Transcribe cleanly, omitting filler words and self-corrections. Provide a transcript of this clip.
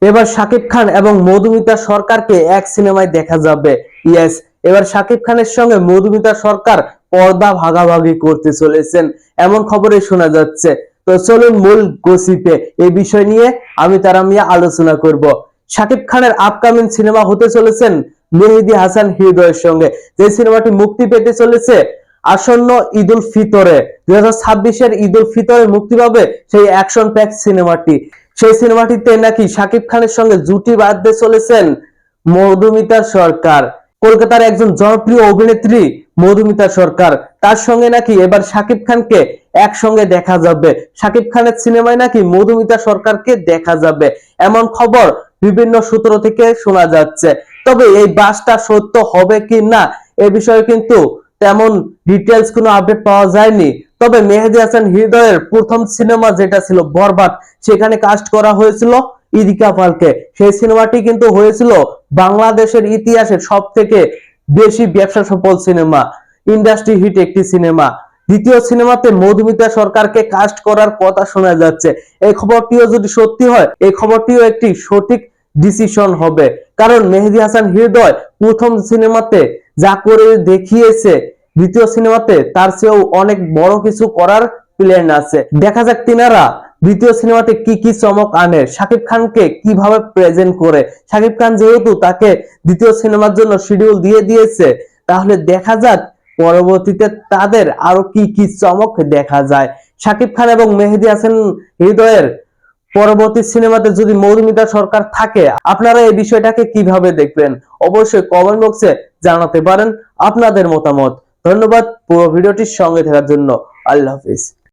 এবার শাকিব খান এবং মধুমিতা সরকারকে এক সিনেমায় দেখা যাবে। ইয়েস, এবার শাকিব খানের সঙ্গে মধুমিতা সরকার পর্দা ভাগাভাগি করতে চলেছেন, এমন খবরই শোনা যাচ্ছে। তো চলুন মূল গসিপে এই বিষয় নিয়ে আমি তারা মিয়া আলোচনা করব। শাকিব খানের আপকামিং সিনেমা হতে চলেছেন মেহেদী হাসান হৃদয়ের সঙ্গে, যে সিনেমাটি মুক্তি পেতে চলেছে আসন্ন ঈদুল ফিতরে। 2026-এর ঈদুল ফিতরে মুক্তি পাবে সেই অ্যাকশন প্যাক সিনেমাটি। সেই সিনেমাটিতে নাকি শাকিব খানের সঙ্গে জুটি বাঁধতে চলেছেন মধুমিতা সরকার, কলকাতার একজন জনপ্রিয় অভিনেত্রী মধুমিতা সরকার। তার সঙ্গে নাকি এবার শাকিব খানকে একসঙ্গে দেখা যাবে, শাকিব খানের সিনেমায় নাকি মধুমিতা সরকারকে দেখা যাবে, এমন খবর বিভিন্ন সূত্র থেকে শোনা যাচ্ছে। তবে এই বাসটা সত্য হবে কি না এ বিষয়ে কিন্তু তেমন ডিটেলস কোনো আপডেট পাওয়া যায়নি। তবে মেহেদী হাসান হৃদয়ের প্রথম সিনেমা যেটা ছিল বরবাদ, সেখানে কাস্ট করা হয়েছিল ইদিকা পালকে। সেই সিনেমাটি কিন্তু হয়েছিল বাংলাদেশের ইতিহাসের সব থেকে বেশি ব্যবসা সফল সিনেমা, ইন্ডাস্ট্রি হিট একটি সিনেমা। দ্বিতীয় সিনেমাতে মধুমিতা সরকারকে কাস্ট করার কথা শোনা যাচ্ছে। এই খবরটিও যদি সত্যি হয়, এই খবরটিও একটি সঠিক ডিসিশন হবে, কারণ মেহেদী হাসান হৃদয় প্রথম সিনেমাতে যা করে দেখিয়েছে, দ্বিতীয় সিনেমাতে তার চেয়েও অনেক বড় কিছু করার প্ল্যান আছে। দেখা যাক তিনারা দ্বিতীয় সিনেমাতে কি কি চমক আনে, শাকিব খানকে কিভাবে প্রেজেন্ট করে। শাকিব খান যেহেতু তাকে দ্বিতীয় সিনেমার জন্য শিডিউল দিয়ে দিয়েছে, তাহলে দেখা যাক পরবর্তীতে তাদের আরো কি কি চমক দেখা যায়। শাকিব খান এবং মেহেদী হাসান হৃদয়ের পরবর্তী সিনেমাতে যদি মধুমিতা সরকার থাকে, আপনারা এই বিষয়টাকে কিভাবে দেখবেন অবশ্যই কমেন্ট বক্সে জানাতে পারেন আপনাদের মতামত। ধন্যবাদ পুরো ভিডিওটির সঙ্গে থাকার জন্য। আল্লাহ হাফিজ।